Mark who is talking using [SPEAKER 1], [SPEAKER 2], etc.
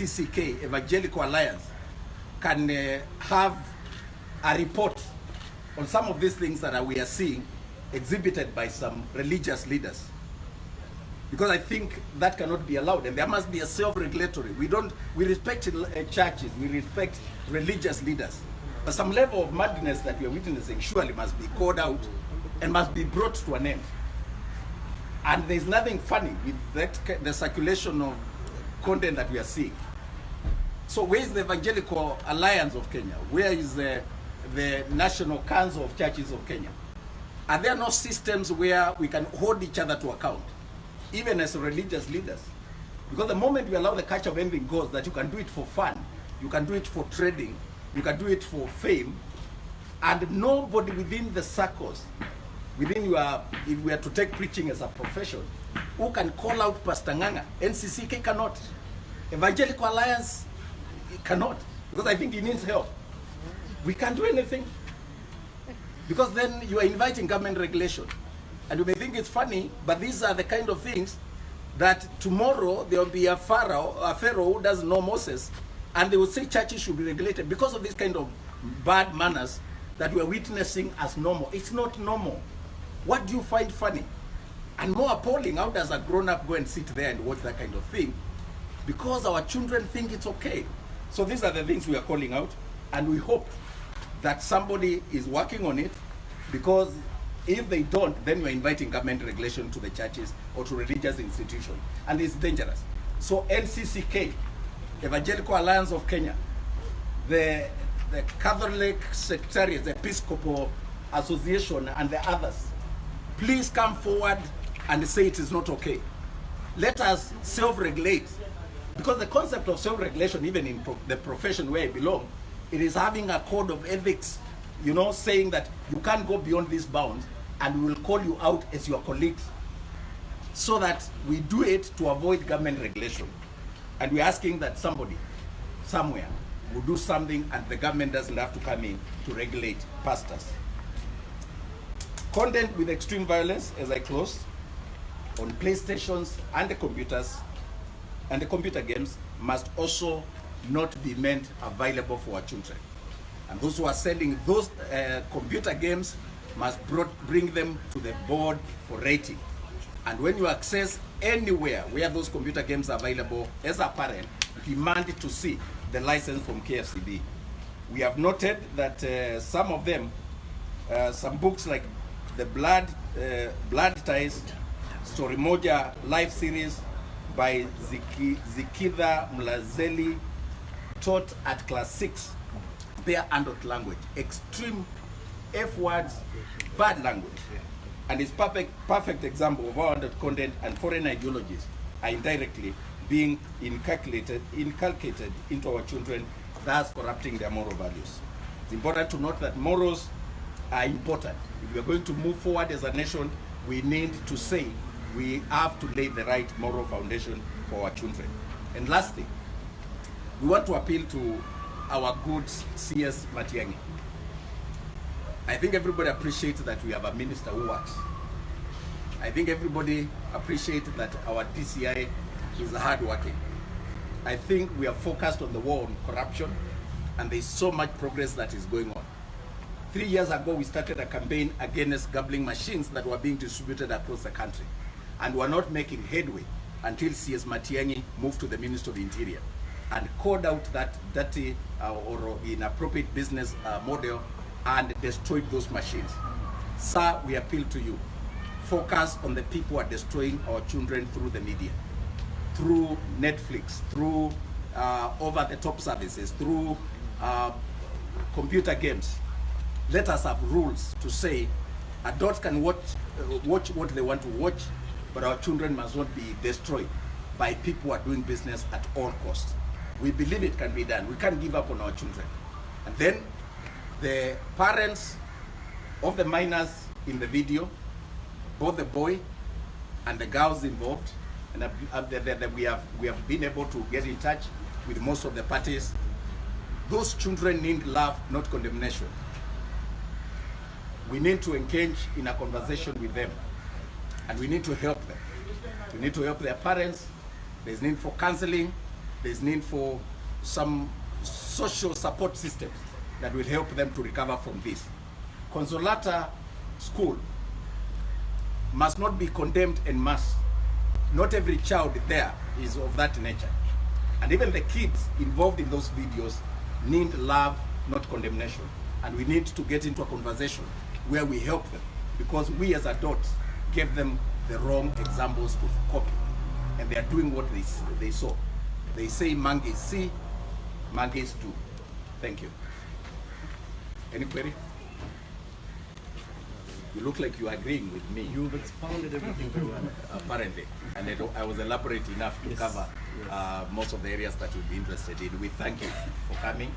[SPEAKER 1] NCCK, Evangelical Alliance, can have a report on some of these things that we are seeing exhibited by some religious leaders. Because I think that cannot be allowed, and there must be a self-regulatory. We respect churches, we respect religious leaders, but some level of madness that we are witnessing surely must be called out and must be brought to an end. And there's nothing funny with the circulation of content that we are seeing. So where is the Evangelical Alliance of Kenya? Where is the National Council of Churches of Kenya? Are there no systems where we can hold each other to account, even as religious leaders? Because the moment we allow the culture of anything goes, that you can do it for fun, you can do it for trading, you can do it for fame, and nobody within the circles, within your, if we are to take preaching as a profession, who can call out Pastor Ng'ang'a. NCCK cannot. Evangelical Alliance cannot, because I think he needs help. We can't do anything, because then you are inviting government regulation. And you may think it's funny, but these are the kind of things that tomorrow there will be a pharaoh who doesn't know Moses, and they will say churches should be regulated because of this kind of bad manners that we are witnessing as normal. It's not normal. What do you find funny? And more appalling, how does a grown-up go and sit there and watch that kind of thing? Because our children think it's okay. So these are the things we are calling out, and we hope that somebody is working on it, because if they don't, then we're inviting government regulation to the churches or to religious institutions, and it's dangerous. So NCCK, Evangelical Alliance of Kenya, the Catholic Secretariat, the Episcopal Association, and the others, please come forward and say it is not okay. Let us self-regulate, because the concept of self-regulation, even in the profession where I belong, it is having a code of ethics, you know, saying that you can't go beyond these bounds, and we will call you out as your colleagues, so that we do it to avoid government regulation. And we're asking that somebody, somewhere, will do something, and the government doesn't have to come in to regulate pastors. Content with extreme violence, as I close, on PlayStations and the computers and the computer games must also not be made available for our children. And those who are selling those computer games must bring them to the board for rating. And when you access anywhere where those computer games are available, as a parent, demand to see the license from KFCB. We have noted that some of them, some books like the Blood Ties, Story Moja Live Series by Zikidha Mlazeli, taught at class 6, bear adult language, extreme F words, bad language. And it's perfect example of how adult content and foreign ideologies are indirectly being inculcated into our children, thus corrupting their moral values. It's important to note that morals are important. If we are going to move forward as a nation, we need to say we have to lay the right moral foundation for our children. And lastly, we want to appeal to our good CS Matiang'i. I think everybody appreciates that we have a minister who works. I think everybody appreciates that our DCI is hardworking. I think we are focused on the war on corruption, and there's so much progress that is going on. 3 years ago, we started a campaign against gambling machines that were being distributed across the country, and we're not making headway until CS Matiang'i moved to the Ministry of the Interior and called out that dirty or inappropriate business model and destroyed those machines. Sir, we appeal to you. Focus on the people who are destroying our children through the media, through Netflix, through over-the-top services, through computer games. Let us have rules to say adults can watch what they want to watch, but our children must not be destroyed by people who are doing business at all costs. We believe it can be done. We can't give up on our children. And then the parents of the minors in the video, both the boy and the girls involved, and we have been able to get in touch with most of the parties. Those children need love, not condemnation. We need to engage in a conversation with them, and we need to help them. We need to help their parents. There's need for counseling, There's need for some social support systems that will help them to recover from this. Consolata School must not be condemned en masse. Not every child there is of that nature. And even the kids involved in those videos need love, not condemnation. And we need to get into a conversation where we help them, because we as adults gave them the wrong examples to copy. And they are doing what they saw. They say monkeys see, monkeys do. Thank you. Any query? You look like you are agreeing with me.
[SPEAKER 2] You've expounded everything very well.
[SPEAKER 1] Apparently. And I was elaborate enough to cover most of the areas that you'd be interested in. We thank you for coming.